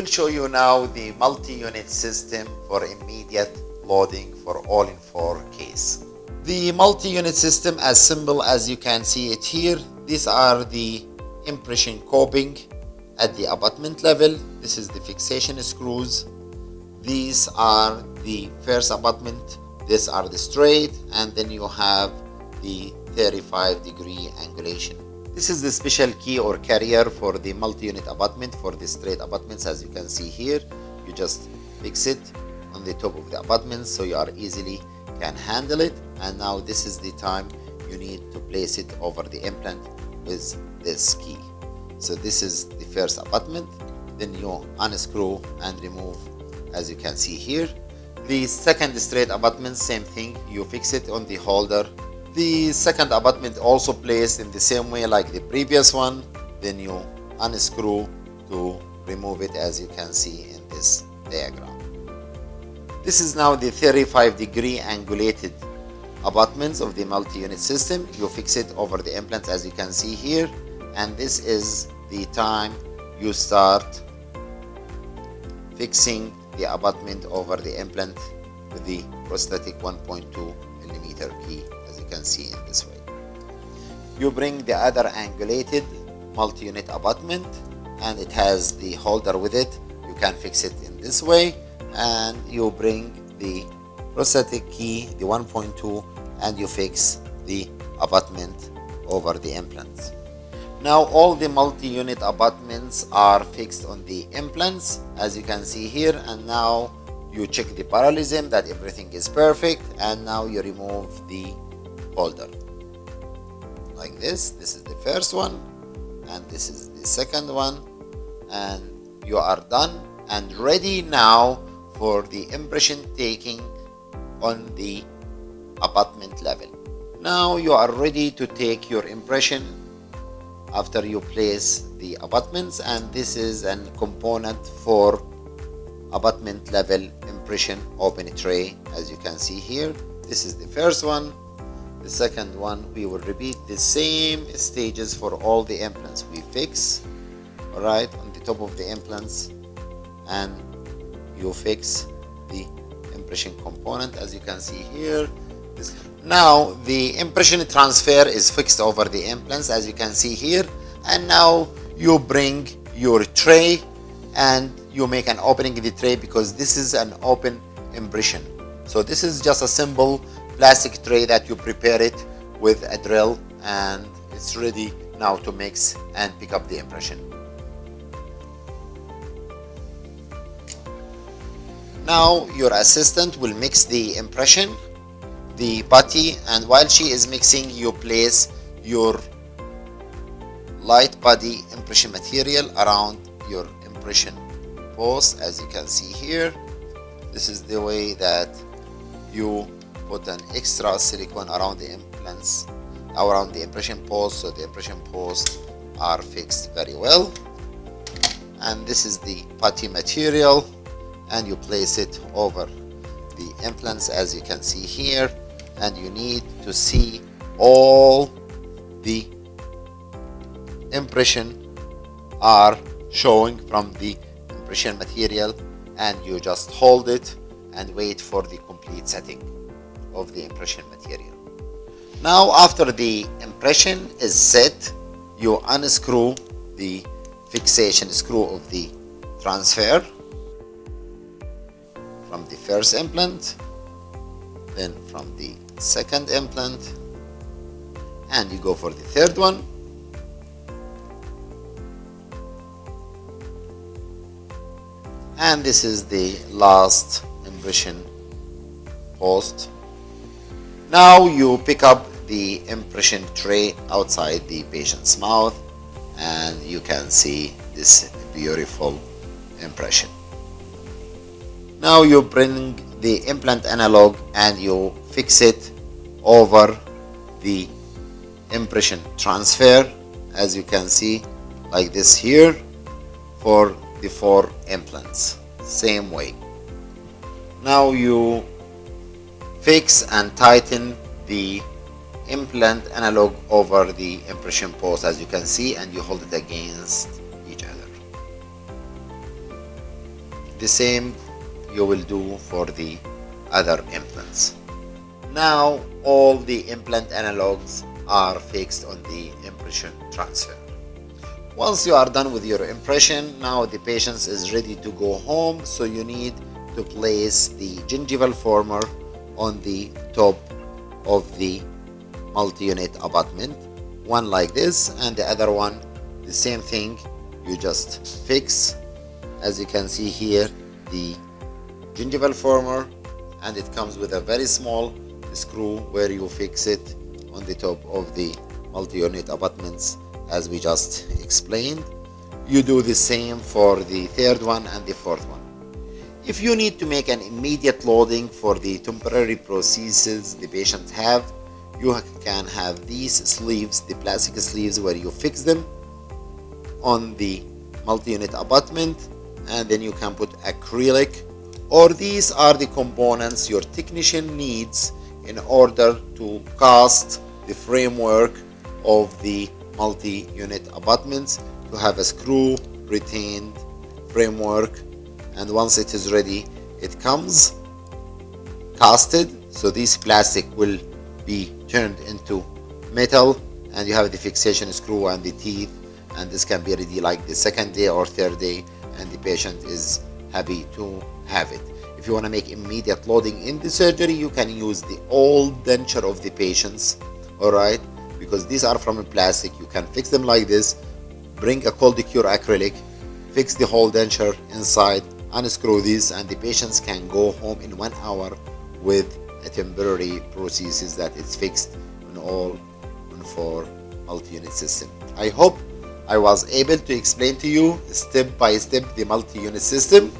will show you now the multi-unit system for immediate loading for all-in-4 case. The multi-unit system, as simple as you can see it here, these are the impression coping at the abutment level. This is the fixation screws. These are the first abutment. These are the straight, and then you have the 35-degree angulation. This is the special key or carrier for the multi-unit abutment for the straight abutments. As you can see here, you just fix it on the top of the abutment so you are easily can handle it. And now this is the time you need to place it over the implant with this key. So this is the first abutment, then you unscrew and remove, as you can see here. The second straight abutment, same thing, you fix it on the holder. The second abutment also placed in the same way like the previous one, then you unscrew to remove it, as you can see in this diagram. This is now the 35-degree angulated abutments of the multi-unit system. You fix it over the implant, as you can see here, and this is the time you start fixing the abutment over the implant with the prosthetic 1.2 millimeter key, as you can see in this way. You bring the other angulated multi-unit abutment, and it has the holder with it. You can fix it in this way, and you bring the prosthetic key, the 1.2, and you fix the abutment over the implants. Now all the multi-unit abutments are fixed on the implants, as you can see here, and now you check the parallelism that everything is perfect, and now you remove the holder like this. This is the first one, and this is the second one, and you are done and ready now for the impression taking on the abutment level. Now you are ready to take your impression after you place the abutments, and this is a component for abutment level impression open tray, as you can see here. This is the first one. The second one, we will repeat the same stages for all the implants. We fix right on the top of the implants, and you fix the impression component, as you can see here. Now the impression transfer is fixed over the implants, as you can see here, and now you bring your tray and you make an opening in the tray, because this is an open impression. So this is just a simple plastic tray that you prepare it with a drill, and it's ready now to mix and pick up the impression. Now your assistant will mix the impression, the putty, and while she is mixing, you place your light body impression material around your impression post, as you can see here. This is the way that you put an extra silicone around the implants, around the impression post, so the impression posts are fixed very well. And this is the putty material, and you place it over the implants, as you can see here, and you need to see all the impression are showing from the impression material, and you just hold it and wait for the complete setting of the impression material. Now after the impression is set, you unscrew the fixation screw of the transfer from the first implant, then from the second implant, and you go for the third one. And this is the last impression post. Now you pick up the impression tray outside the patient's mouth, and you can see this beautiful impression. Now you bring the implant analog and you fix it over the impression transfer, as you can see like this here, for the 4 implants, same way. Now you fix and tighten the implant analog over the impression post, as you can see, and you hold it against each other. The same you will do for the other implants. Now all the implant analogs are fixed on the impression transfer. Once you are done with your impression, now the patient is ready to go home, so you need to place the gingival former on the top of the multi-unit abutment, one like this and the other one the same thing. You just fix, as you can see here, the gingival former, and it comes with a very small screw where you fix it on the top of the multi-unit abutments, as we just explained. You do the same for the third one and the fourth one. If you need to make an immediate loading for the temporary prostheses the patient have, you can have these sleeves, the plastic sleeves, where you fix them on the multi-unit abutment, and then you can put acrylic, or these are the components your technician needs in order to cast the framework of the multi-unit abutments, to have a screw retained framework, and once it is ready it comes casted, so this plastic will be turned into metal, and you have the fixation screw and the teeth, and this can be ready like the second day or third day, and the patient is happy to have it. If you want to make immediate loading in the surgery, you can use the old denture of the patients, alright, because these are from a plastic. You can fix them like this, bring a cold cure acrylic, fix the whole denture inside, unscrew these, and the patients can go home in 1 hour with a temporary prosthesis that is fixed on all on-4 multi-unit system. I hope I was able to explain to you step by step the multi-unit system.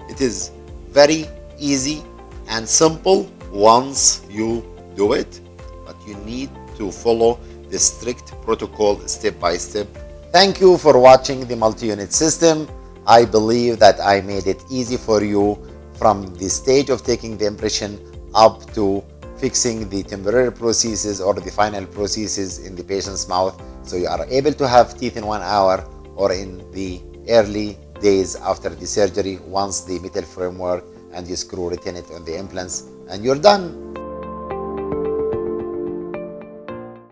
It is very easy and simple once you do it, but you need to follow the strict protocol step by step. Thank you for watching the multi-unit system. I believe that I made it easy for you from the stage of taking the impression up to fixing the temporary prosthesis or the final prosthesis in the patient's mouth, so you are able to have teeth in 1 hour, or in the early days after the surgery, once the metal framework and the screw retain it on the implants, and you're done.